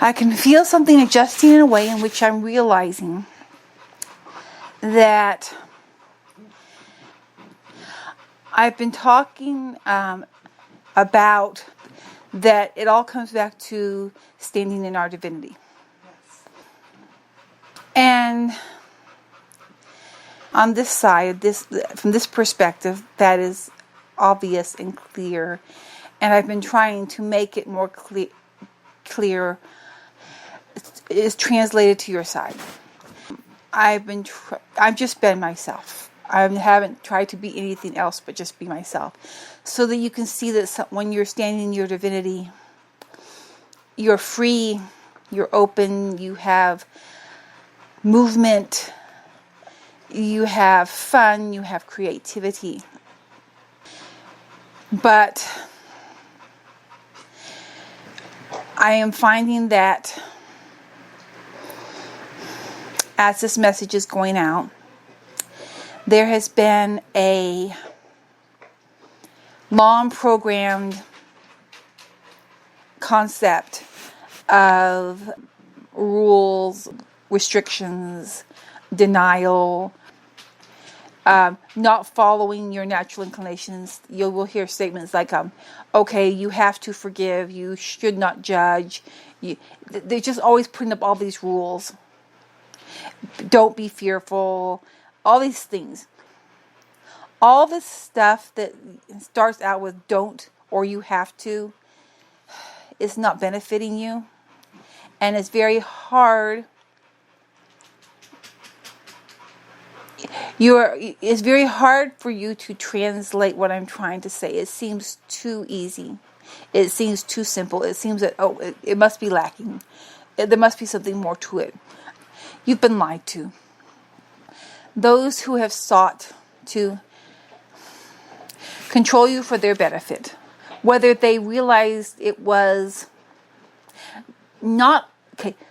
I can feel something adjusting in a way in which I'm realizing that I've been talking about that it all comes back to standing in our divinity. And on this side, from this perspective, that is obvious and clear. And I've been trying to make it more clear. Is translated to your side. I've just been myself. I haven't tried to be anything else but just be myself. So that you can see that when you're standing in your divinity, you're free, you're open, you have movement, you have fun, you have creativity. But I am finding that as this message is going out, there has been a long programmed concept of rules, restrictions, denial, not following your natural inclinations. You will hear statements like, okay, you have to forgive, you should not judge. They're just always putting up all these rules. Don't be fearful, all these things. All this stuff that starts out with don't or you have to is not benefiting you. And it's very hard. It's very hard for you to translate what I'm trying to say. It seems too easy. It seems too simple. It seems that, it must be lacking. There must be something more to it. You've been lied to. Those who have sought to control you for their benefit, whether they realized it was not,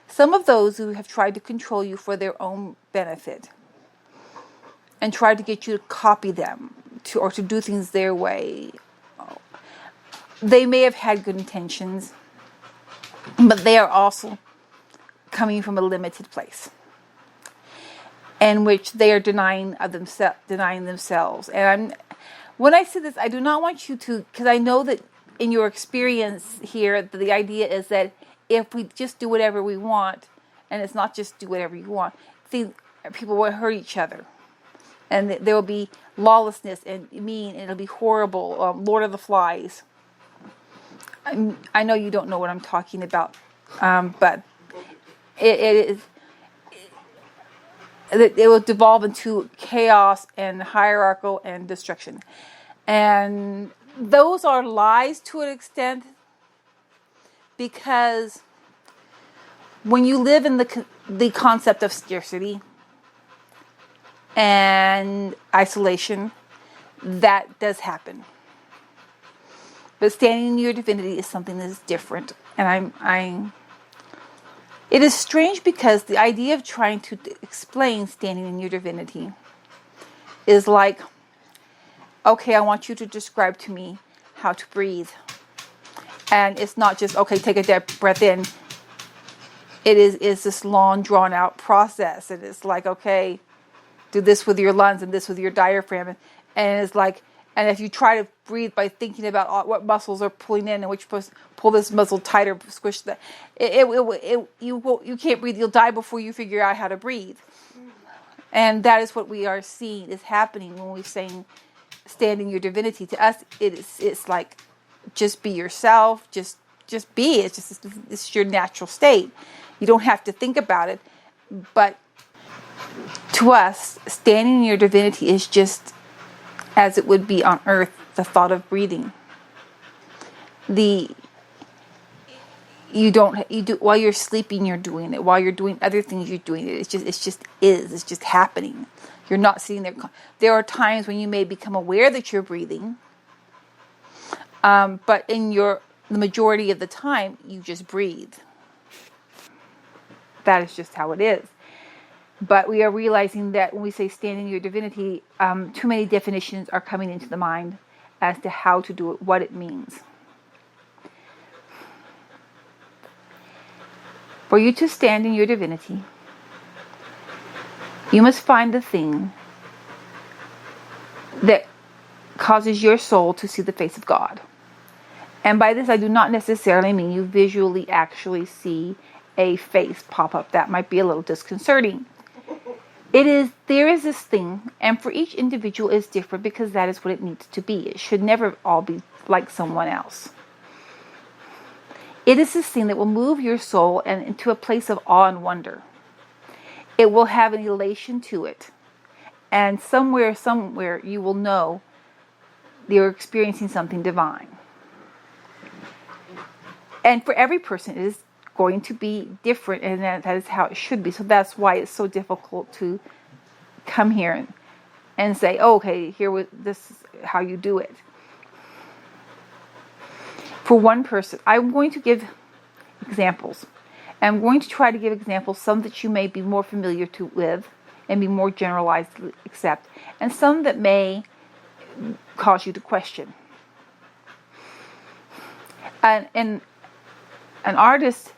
some of those who have tried to control you for their own benefit and tried to get you to copy them or to do things their way, they may have had good intentions, but they are also coming from a limited place in which they are denying themselves. And when I say this, I do not want you to, because I know that in your experience here, the idea is that if we just do whatever we want, and it's not just do whatever you want, people will hurt each other. And there will be lawlessness and mean, and it'll be horrible. Lord of the Flies. I know you don't know what I'm talking about, but it will devolve into chaos and hierarchical and destruction. And those are lies to an extent, because when you live in the concept of scarcity and isolation, that does happen. But standing in your divinity is something that is different. And it is strange because the idea of trying to explain standing in your divinity is like, okay, I want you to describe to me how to breathe. And it's not just, okay, take a deep breath in. It is this long, drawn out process. It is like, okay, do this with your lungs and this with your diaphragm. And it's like, and if you try to breathe by thinking about what muscles are pulling in and which pull this muscle tighter, squish that, you can't breathe. You'll die before you figure out how to breathe. And that is what we are seeing is happening when we're saying stand in your divinity. To us, it's like, just be yourself. Just be. It's your natural state. You don't have to think about it. But to us, standing in your divinity is just as it would be on earth, the thought of breathing. You do while you're sleeping, you're doing it. While you're doing other things, you're doing it. It's just happening. You're not sitting there. There are times when you may become aware that you're breathing, but the majority of the time, you just breathe. That is just how it is. But we are realizing that when we say stand in your divinity, too many definitions are coming into the mind as to how to do it, what it means. For you to stand in your divinity, you must find the thing that causes your soul to see the face of God. And by this, I do not necessarily mean you visually actually see a face pop up. That might be a little disconcerting. There is this thing, and for each individual is different because that is what it needs to be. It should never all be like someone else. It is this thing that will move your soul and into a place of awe and wonder. It will have an elation to it. And somewhere you will know you're experiencing something divine. And for every person, it is going to be different, and that is how it should be. So that's why it's so difficult to come here and say, oh, okay, this is how you do it. For one person, I'm going to give examples. I'm going to try to give examples, some that you may be more familiar with and be more generalized to accept, and some that may cause you to question. And an artist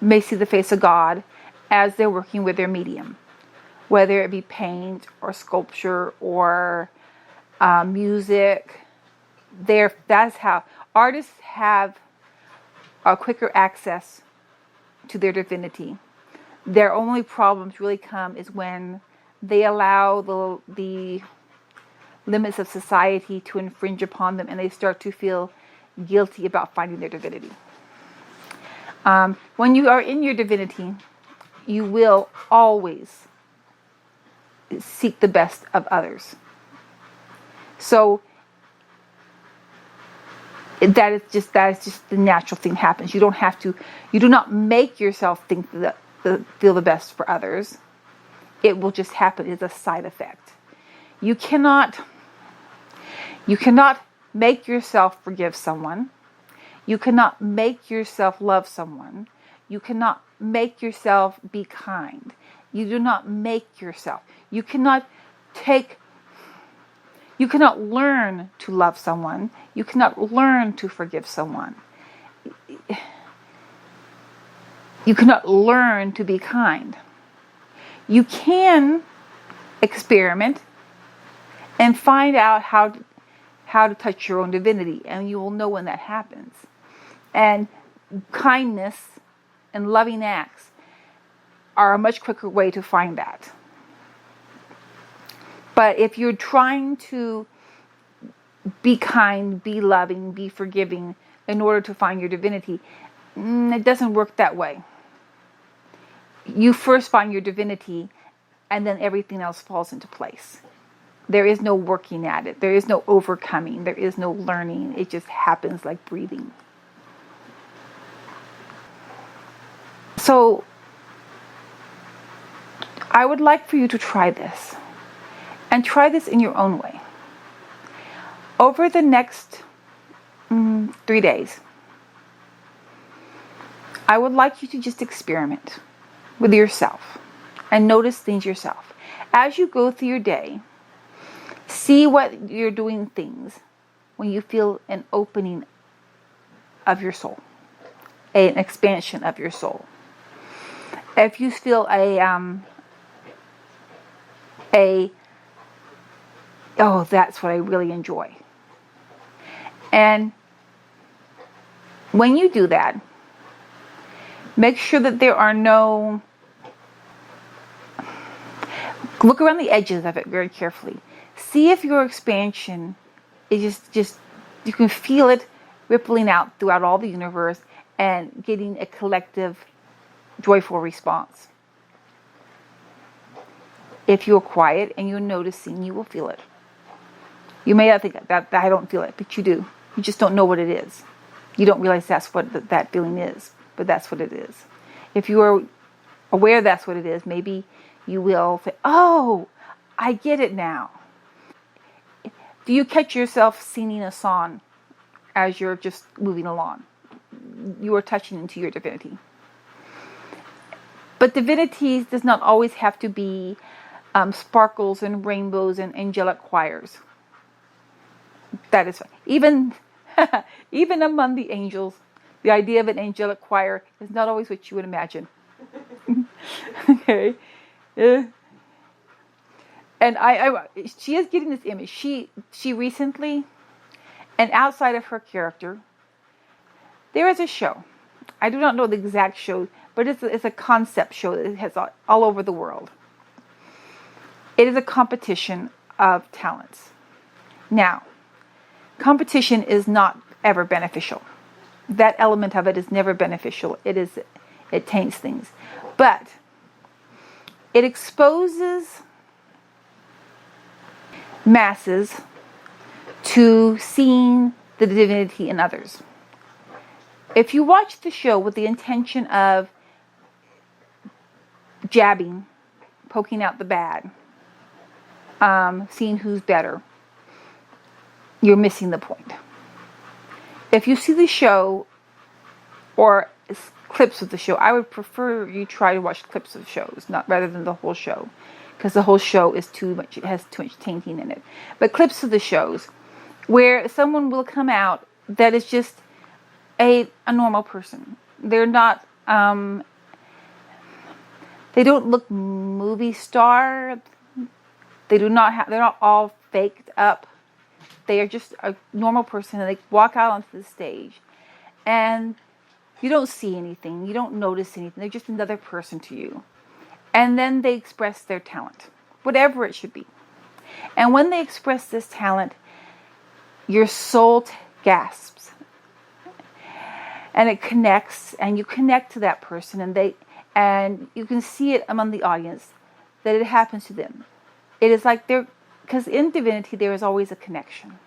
may see the face of God as they're working with their medium, whether it be paint or sculpture or music. That's how artists have a quicker access to their divinity. Their only problems really come is when they allow the limits of society to infringe upon them, and they start to feel guilty about finding their divinity. When you are in your divinity, you will always seek the best of others. So that is just the natural thing that happens. You do not make yourself feel the best for others. It will just happen. It's a side effect. You cannot make yourself forgive someone. You cannot make yourself love someone. You cannot make yourself be kind. You do not make yourself. You cannot learn to love someone. You cannot learn to forgive someone. You cannot learn to be kind. You can experiment and find out how to touch your own divinity, and you will know when that happens. And kindness and loving acts are a much quicker way to find that. But if you're trying to be kind, be loving, be forgiving in order to find your divinity, it doesn't work that way. You first find your divinity, and then everything else falls into place. There is no working at it. There is no overcoming. There is no learning. It just happens like breathing. So, I would like for you to try this. And try this in your own way. Over the next 3 days, I would like you to just experiment with yourself and notice things yourself. As you go through your day, see what you're doing things when you feel an opening of your soul, an expansion of your soul. If you feel oh, that's what I really enjoy. And when you do that, make sure that there are no... Look around the edges of it very carefully. See if your expansion is just you can feel it rippling out throughout all the universe and getting a collective, joyful response. If you're quiet and you're noticing, you will feel it. You may not think that I don't feel it, but you do. You just don't know what it is. You don't realize that's what that feeling is, but that's what it is. If you are aware that's what it is, maybe you will say, oh, I get it now. Do you catch yourself singing a song as you're just moving along? You are touching into your divinity. But divinity does not always have to be sparkles and rainbows and angelic choirs. That is fine. Even among the angels, the idea of an angelic choir is not always what you would imagine. Okay. Uh, and she is getting this image. She recently, and outside of her character, there is a show. I do not know the exact show, but it's a concept show that has all over the world. It is a competition of talents. Now, competition is not ever beneficial. That element of it is never beneficial. It taints things. But it exposes masses to seeing the divinity in others. If you watch the show with the intention of jabbing, poking out the bad, seeing who's better, you're missing the point. If you see the show or clips of the show, I would prefer you try to watch clips of shows, not rather than the whole show, because the whole show is too much. It has too much tainting in it. But clips of the shows where someone will come out that is just a normal person. They're not. They don't look movie star. They do not have. They're not all faked up. They are just a normal person, and they walk out onto the stage, and you don't see anything. You don't notice anything. They're just another person to you. And then they express their talent, whatever it should be. And when they express this talent, your soul gasps. And it connects, and you connect to that person, and you can see it among the audience that it happens to them. It is like because in Divinity there is always a connection.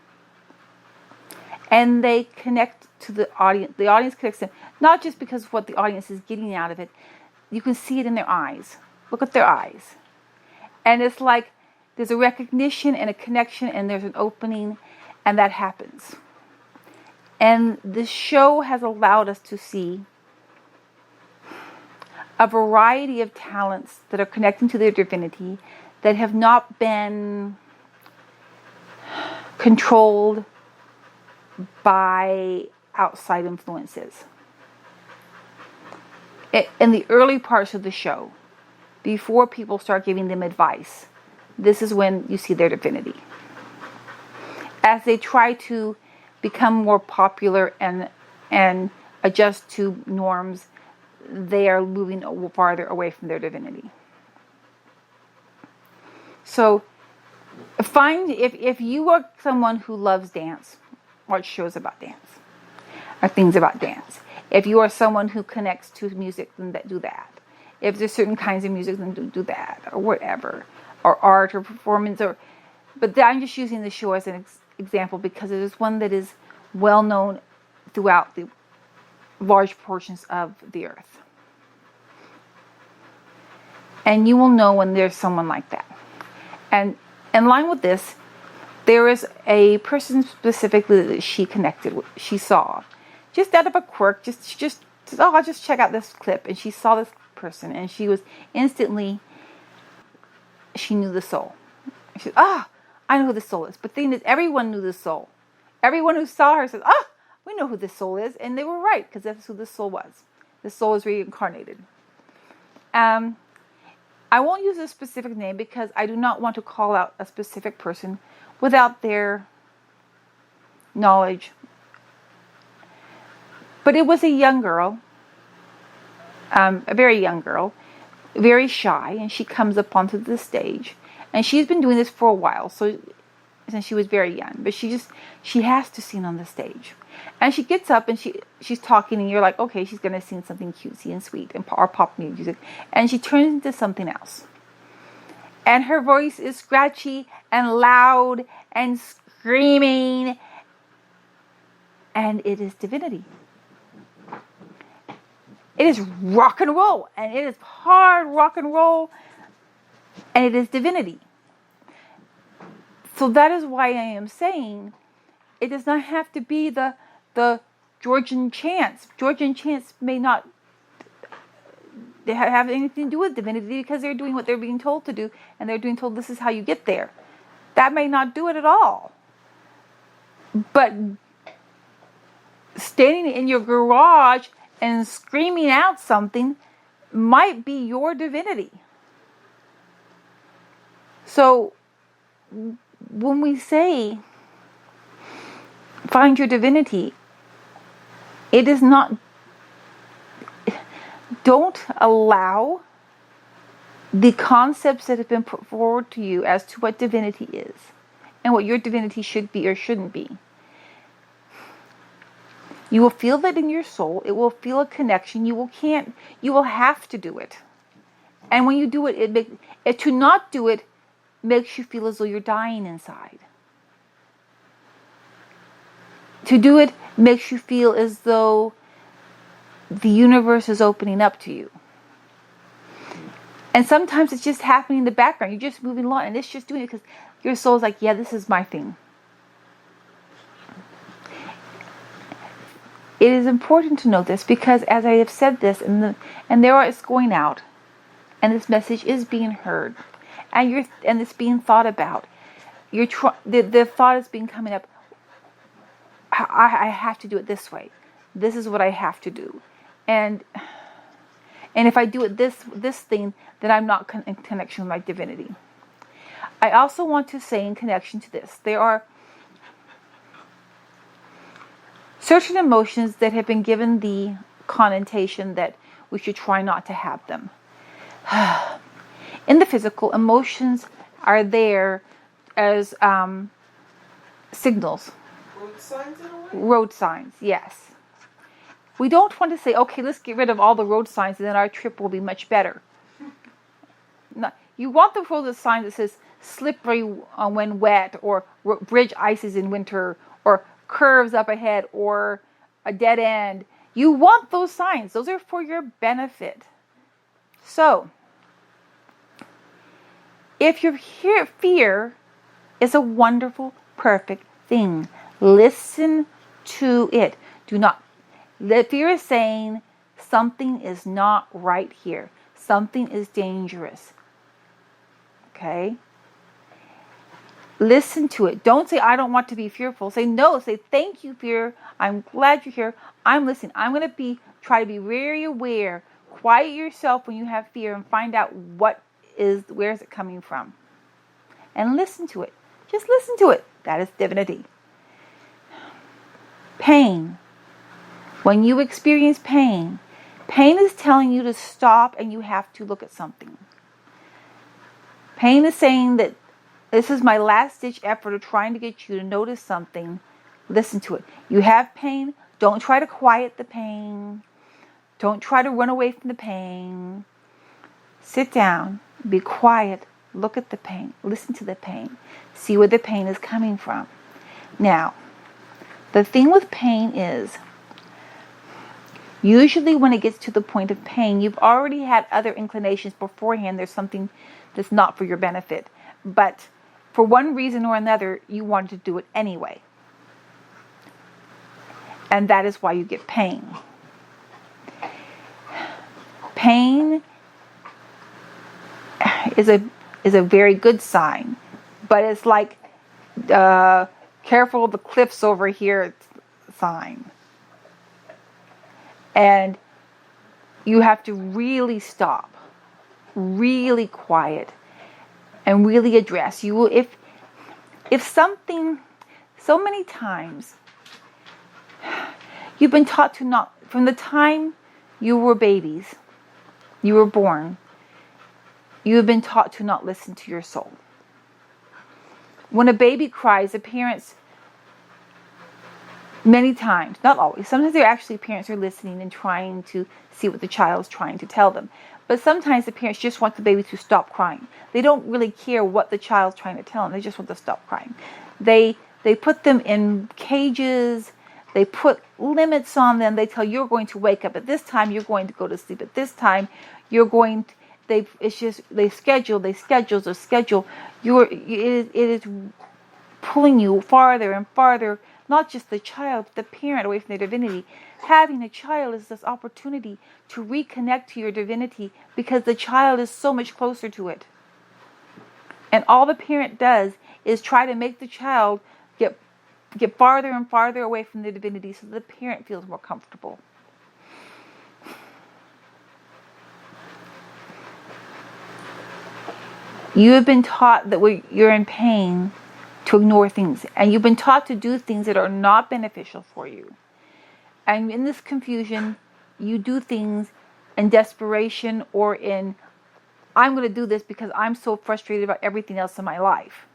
And they connect to the audience. The audience connects them, not just because of what the audience is getting out of it. You can see it in their eyes. Look at their eyes. And it's like there's a recognition and a connection, and there's an opening, and that happens. And this show has allowed us to see a variety of talents that are connecting to their divinity that have not been controlled by outside influences. In the early parts of the show, before people start giving them advice, this is when you see their divinity. As they try to become more popular and adjust to norms, they are moving farther away from their divinity. So if you are someone who loves dance, watch shows about dance or things about dance. If you are someone who connects to music, then do that. If there's certain kinds of music, then do that, or whatever, or art or performance. But I'm just using the show as an example because it is one that is well known throughout the large portions of the earth. And you will know when there's someone like that. And in line with this, there is a person specifically that she connected with. She saw, just out of a quirk, I'll just check out this clip. And she saw this person, and she was instantly, she knew the soul. She said, I know who the soul is. But the thing is, everyone knew the soul. Everyone who saw her said, we know who this soul is. And they were right, because that's who the soul was. The soul is reincarnated. I won't use a specific name because I do not want to call out a specific person without their knowledge. But it was a young girl, a very young girl, very shy, and she comes up onto the stage. And she's been doing this for a while, so since she was very young. But she has to sing on the stage. And she gets up and she's talking, and you're like, okay, she's going to sing something cutesy and sweet or pop music. And she turns into something else. And her voice is scratchy and loud and screaming. And it is divinity. It is rock and roll. And it is hard rock and roll. And it is divinity. So that is why I am saying it does not have to be the Georgian chants. Georgian chants may not have anything to do with divinity because they're doing what they're being told to do, and they're being told this is how you get there. That may not do it at all. But standing in your garage and screaming out something might be your divinity. So when we say find your divinity, it is not, don't allow the concepts that have been put forward to you as to what divinity is and what your divinity should be or shouldn't be. You will feel that in your soul. It will feel a connection. You will have to do it. And when you do it, to not do it makes you feel as though you're dying inside. To do it makes you feel as though the universe is opening up to you. And sometimes it's just happening in the background. You're just moving along and it's just doing it because your soul's like, yeah, this is my thing. It is important to know this because as I have said this, and it's going out, and this message is being heard, and it's being thought about. The thought is being coming up. I have to do it this way. This is what I have to do, and if I do it this thing, then I'm not in connection with my divinity. I also want to say in connection to this, there are certain emotions that have been given the connotation that we should try not to have them. In the physical, emotions are there as signals. Road signs in a way? Road signs, yes. We don't want to say, okay, let's get rid of all the road signs and then our trip will be much better. No, you want the road sign that says slippery when wet, or bridge ices in winter, or curves up ahead, or a dead end. You want those signs. Those are for your benefit. So, if your fear is a wonderful, perfect thing, listen to it. Do not. The fear is saying something is not right here. Something is dangerous. Okay? Listen to it. Don't say, I don't want to be fearful. Say no. Say, thank you, fear. I'm glad you're here. I'm listening. I'm going to try to be very aware. Quiet yourself when you have fear and find out where is it coming from. And listen to it. Just listen to it. That is divinity. Pain. When you experience pain, pain is telling you to stop and you have to look at something. Pain is saying that this is my last ditch effort of trying to get you to notice something. Listen to it. You have pain. Don't try to quiet the pain. Don't try to run away from the pain. Sit down. Be quiet. Look at the pain. Listen to the pain. See where the pain is coming from. Now, the thing with pain is, usually when it gets to the point of pain, you've already had other inclinations beforehand. There's something that's not for your benefit. But for one reason or another, you wanted to do it anyway. And that is why you get pain. Pain is a very good sign. But it's like, careful of the cliffs over here sign. And you have to really stop, really quiet, and really address. You will, if something, so many times, you've been taught to not, from the time you were babies, you were born, you have been taught to not listen to your soul. When a baby cries, the parents, many times, not always, sometimes parents are listening and trying to see what the child's trying to tell them. But sometimes the parents just want the baby to stop crying. They don't really care what the child's trying to tell them. They just want to stop crying. They put them in cages. They put limits on them. They tell you're going to wake up at this time. You're going to go to sleep at this time. You're going to, they schedule. It is pulling you farther and farther, not just the child, but the parent away from their divinity. Having a child is this opportunity to reconnect to your divinity because the child is so much closer to it. And all the parent does is try to make the child get farther and farther away from the divinity so the parent feels more comfortable. You have been taught that when you're in pain to ignore things. And you've been taught to do things that are not beneficial for you. And in this confusion, you do things in desperation or in, I'm going to do this because I'm so frustrated about everything else in my life.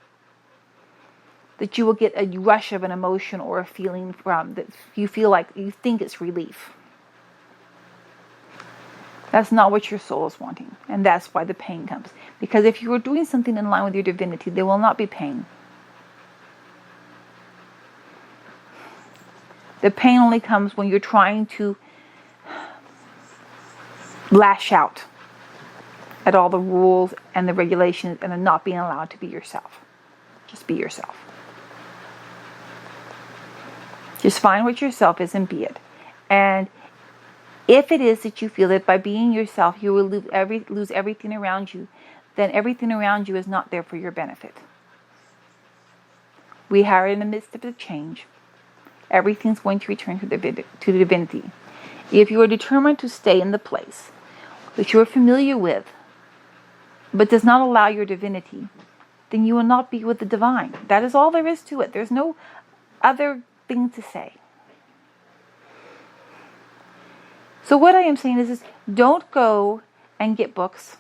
That you will get a rush of an emotion or a feeling from that you feel like you think it's relief. That's not what your soul is wanting. And that's why the pain comes. Because if you are doing something in line with your divinity, there will not be pain. The pain only comes when you're trying to lash out at all the rules and the regulations and then not being allowed to be yourself. Just be yourself. Just find what yourself is and be it. And if it is that you feel that by being yourself you will lose everything around you, then everything around you is not there for your benefit. We are in the midst of a change. Everything's going to return to the divinity. If you are determined to stay in the place that you are familiar with, but does not allow your divinity, then you will not be with the divine. That is all there is to it. There's no other thing to say. So what I am saying is don't go and get books.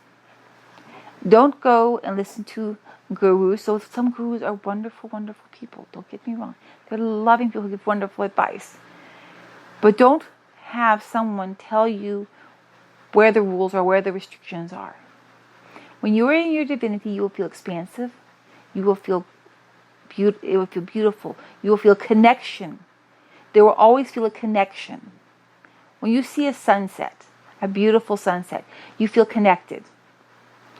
Don't go and listen to gurus. So some gurus are wonderful, wonderful people. Don't get me wrong. They're loving people who give wonderful advice. But don't have someone tell you where the rules are, where the restrictions are. When you are in your divinity, you will feel expansive. You will feel it will feel beautiful. You will feel connection. There will always feel a connection. When you see a sunset, a beautiful sunset, you feel connected.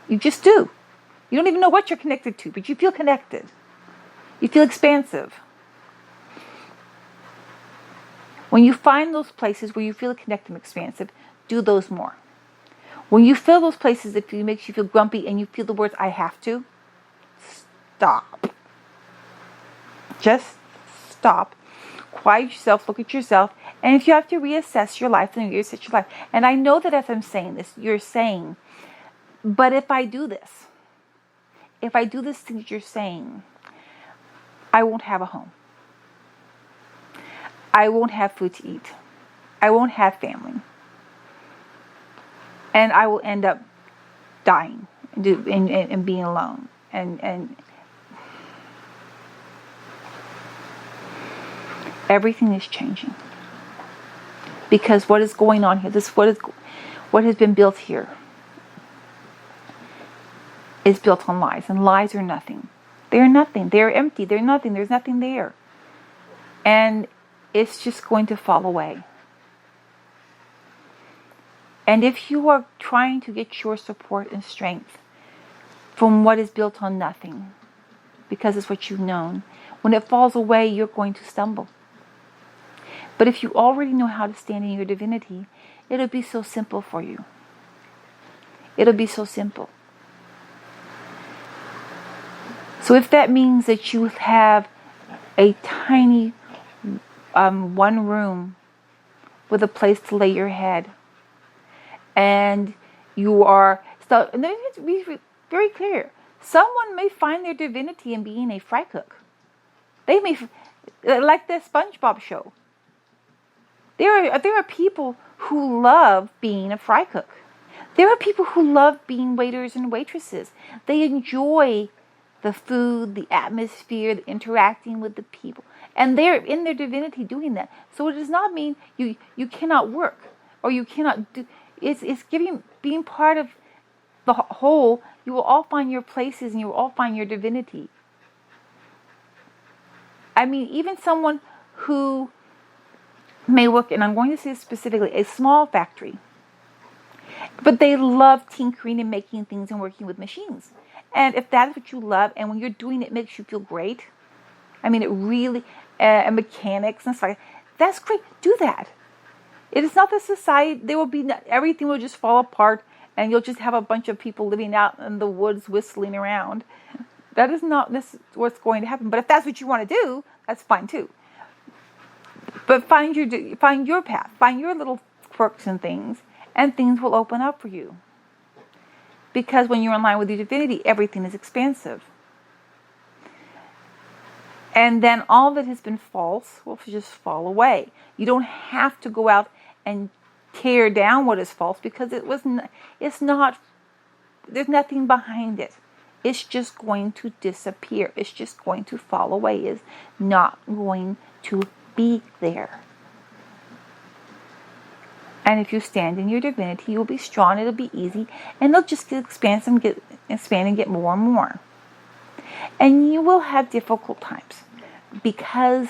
You just do. You don't even know what you're connected to, but you feel connected. You feel expansive. When you find those places where you feel connected and expansive, do those more. When you feel those places that makes you feel grumpy and you feel the words, I have to, stop. Just stop. Quiet yourself, look at yourself, and if you have to reassess your life, then reassess your life. And I know that as I'm saying this, you're saying, but if I do this thing that you're saying, I won't have a home. I won't have food to eat. I won't have family. And I will end up dying and being alone. And everything is changing. Because what is going on here, what has been built here is built on lies. And lies are nothing. They are nothing. They are empty. They're nothing. There's nothing there. And it's just going to fall away. And if you are trying to get your support and strength from what is built on nothing, because it's what you've known, when it falls away, you're going to stumble. But if you already know how to stand in your divinity, it'll be so simple for you. It'll be so simple. So if that means that you have a tiny one room with a place to lay your head, and you are, so, and then to be very clear, someone may find their divinity in being a fry cook. They may, like the SpongeBob show. There are people who love being a fry cook. There are people who love being waiters and waitresses. They enjoy the food, the atmosphere, the interacting with the people. And they're in their divinity doing that. So it does not mean you cannot work or you cannot do. It's being part of the whole. You will all find your places and you will all find your divinity. I mean, even someone who may work, and I'm going to say specifically, a small factory. But they love tinkering and making things and working with machines. And if that's what you love, and when you're doing it makes you feel great, I mean, it really, and mechanics and stuff like that, that's great. Do that. It is not the society, everything will just fall apart, and you'll just have a bunch of people living out in the woods whistling around. That is not what's going to happen. But if that's what you want to do, that's fine too. But find your path, find your little quirks and things will open up for you. Because when you're in line with your divinity, everything is expansive. And then all that has been false will just fall away. You don't have to go out and tear down what is false, because it's not, there's nothing behind it. It's just going to disappear. It's just going to fall away. It's not going to be there. And if you stand in your divinity, you'll be strong, it'll be easy, and they'll just expand and get more and more. And you will have difficult times, because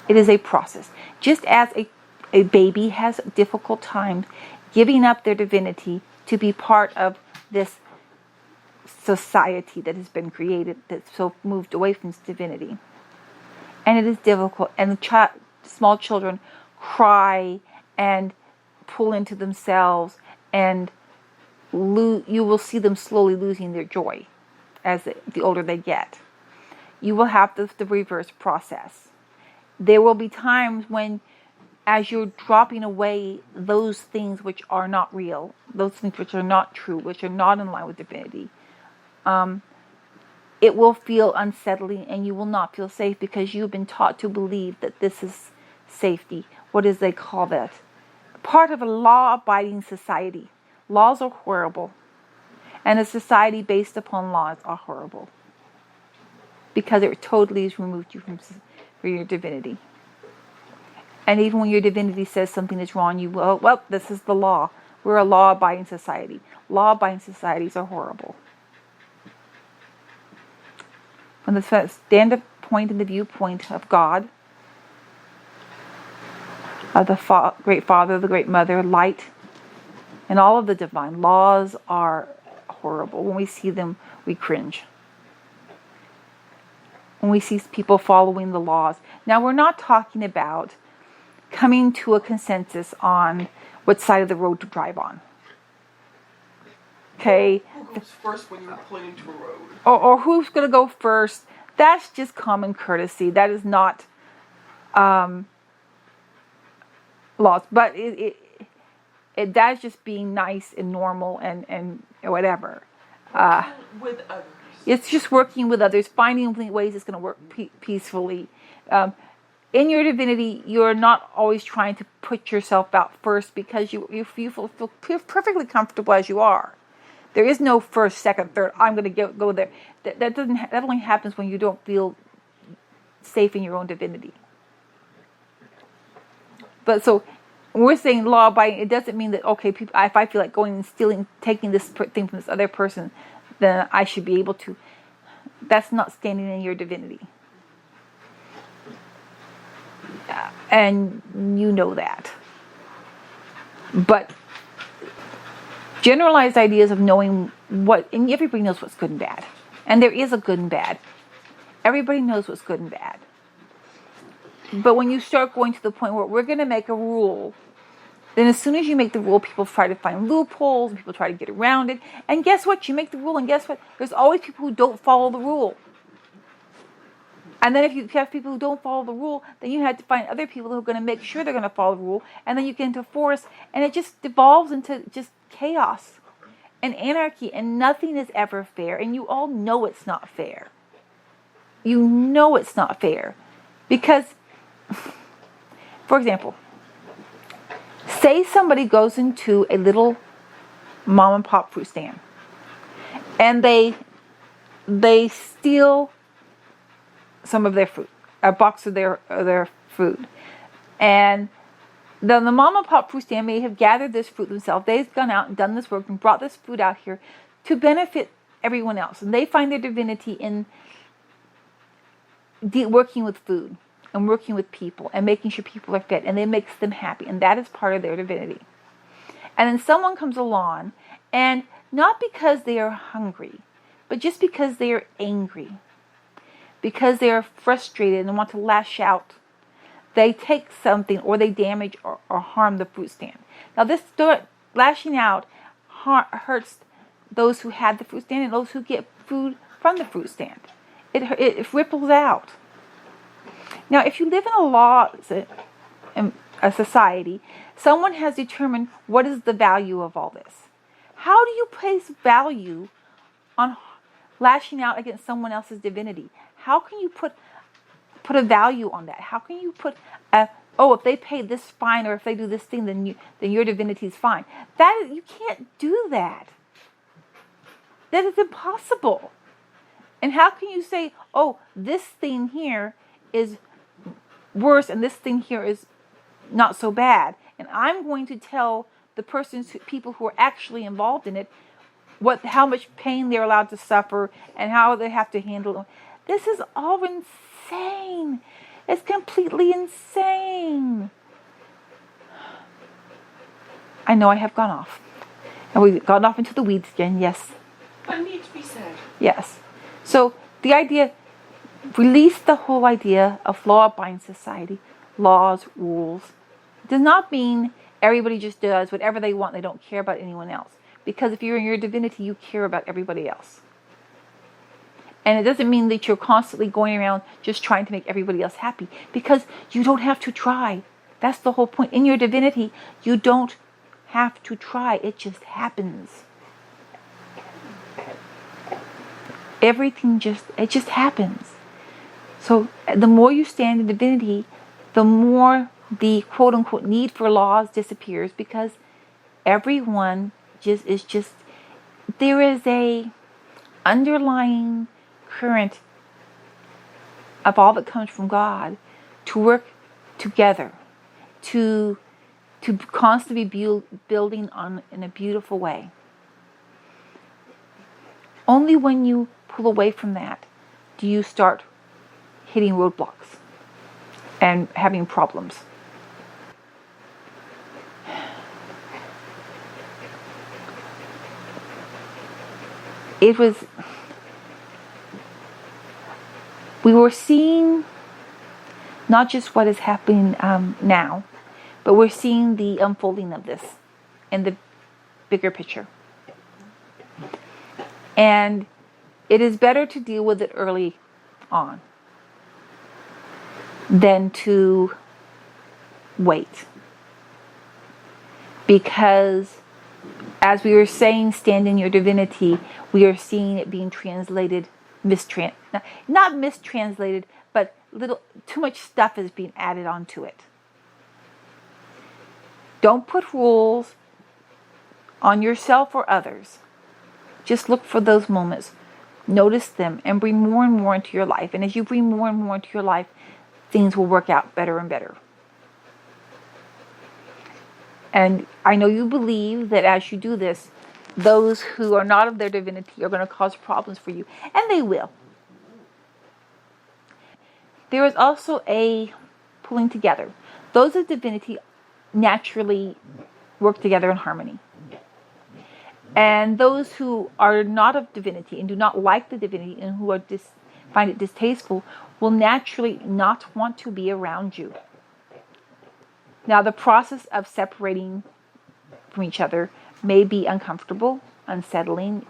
it is a process. Just as a baby has difficult times giving up their divinity to be part of this society that has been created, that's so moved away from its divinity. And it is difficult. And small children cry and pull into themselves, and you will see them slowly losing their joy as the older they get. You will have the reverse process. There will be times when, as you're dropping away those things which are not real, those things which are not true, which are not in line with divinity, it will feel unsettling, and you will not feel safe, because you've been taught to believe that this is safety. What does they call that? Part of a law-abiding society. Laws are horrible. And a society based upon laws are horrible, because it totally has removed you from your divinity. And even when your divinity says something is wrong, you will, well, this is the law. We're a law-abiding society. Law-abiding societies are horrible. From the stand-up point and the viewpoint of God, of the Great Father, the Great Mother, light, and all of the divine laws are horrible. When we see them, we cringe. When we see people following the laws. Now, we're not talking about coming to a consensus on what side of the road to drive on. Okay? Who goes first when you're pulling into a road? Or who's going to go first? That's just common courtesy. That is not laws. But that's just being nice and normal and whatever. With others. It's just working with others, finding ways it's going to work peacefully. In your divinity, you're not always trying to put yourself out first, because you feel perfectly comfortable as you are. There is no first, second, third. I'm going to go there. That only happens when you don't feel safe in your own divinity. But so when we're saying law abiding, it doesn't mean that, okay, people, if I feel like going and stealing, taking this thing from this other person, then I should be able to. That's not standing in your divinity. And you know that. But generalized ideas of knowing what, and everybody knows what's good and bad. And there is a good and bad. Everybody knows what's good and bad. But when you start going to the point where we're going to make a rule, then as soon as you make the rule, people try to find loopholes, people try to get around it. And guess what? You make the rule, and guess what? There's always people who don't follow the rule. And then if you have people who don't follow the rule, then you have to find other people who are going to make sure they're going to follow the rule. And then you get into force, and it just devolves into just chaos and anarchy, and nothing is ever fair. And you all know it's not fair. You know it's not fair. Because, for example, say somebody goes into a little mom and pop fruit stand, and they steal some of their fruit, a box of their food. And the mom and pop fruit stand may have gathered this fruit themselves. They've gone out and done this work and brought this food out here to benefit everyone else. And they find their divinity in working with food and working with people and making sure people are fed, and it makes them happy. And that is part of their divinity. And then someone comes along, and not because they are hungry, but just because they are angry, because they are frustrated and want to lash out, they take something, or they damage or harm the fruit stand. Now this lashing out hurts those who had the fruit stand and those who get food from the fruit stand. It ripples out. Now if you live in a society, someone has determined what is the value of all this. How do you place value on lashing out against someone else's divinity? How can you put a value on that? How can you put if they pay this fine, or if they do this thing, then your divinity is fine? You can't do that. That is impossible. And how can you say, oh, this thing here is worse and this thing here is not so bad, and I'm going to tell the people who are actually involved in it how much pain they're allowed to suffer and how they have to handle it. This is all insane. It's completely insane. I know I have gone off. And we've gone off into the weeds again, yes. But need to be said. Yes. So the idea, release the whole idea of law-abiding society, laws, rules. It does not mean everybody just does whatever they want. They don't care about anyone else. Because if you're in your divinity, you care about everybody else. And it doesn't mean that you're constantly going around just trying to make everybody else happy. Because you don't have to try. That's the whole point. In your divinity, you don't have to try. It just happens. Everything just happens. So the more you stand in divinity, the more the quote-unquote need for laws disappears, because everyone there is a underlying current of all that comes from God to work together, to constantly be building on in a beautiful way. Only when you pull away from that do you start hitting roadblocks and having problems. We were seeing not just what is happening now, but we're seeing the unfolding of this in the bigger picture. And it is better to deal with it early on than to wait. Because as we were saying, stand in your divinity, we are seeing it being translated, not mistranslated, but too much stuff is being added onto it. Don't put rules on yourself or others. Just look for those moments. Notice them and bring more and more into your life. And as you bring more and more into your life, things will work out better and better. And I know you believe that as you do this, those who are not of their divinity are going to cause problems for you. And they will. There is also a pulling together. Those of divinity naturally work together in harmony. And those who are not of divinity and do not like the divinity and who find it distasteful will naturally not want to be around you. Now, the process of separating from each other may be uncomfortable, unsettling,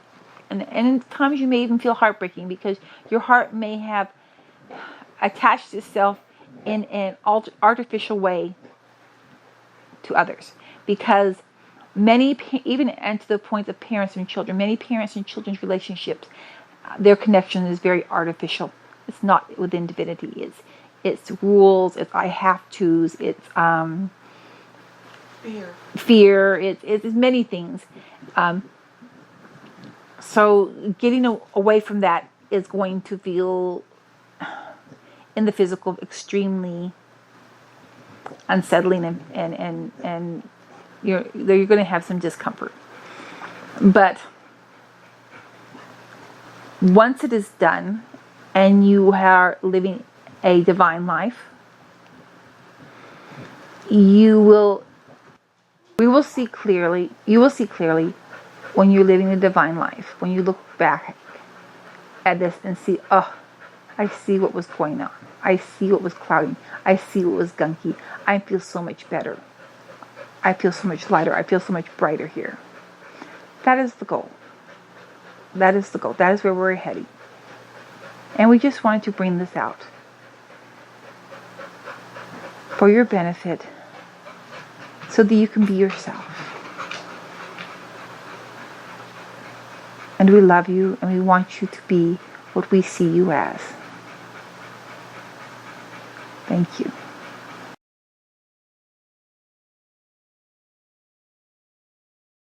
and at times you may even feel heartbreaking, because your heart may have attached itself in an artificial way to others. Because even and to the point of parents and children, many parents and children's relationships, their connection is very artificial. It's not within divinity. It's rules. It's I have tos. It's fear. It's many things. So getting away from that is going to feel, in the physical, extremely unsettling, and you're going to have some discomfort. But once it is done and you are living a divine life, you will see clearly when you're living a divine life, when you look back at this and see, oh, I see what was going on. I see what was clouding. I see what was gunky. I feel so much better. I feel so much lighter. I feel so much brighter here. That is the goal. That is the goal. That is where we're heading. And we just wanted to bring this out for your benefit, so that you can be yourself. And we love you, and we want you to be what we see you as. Thank you.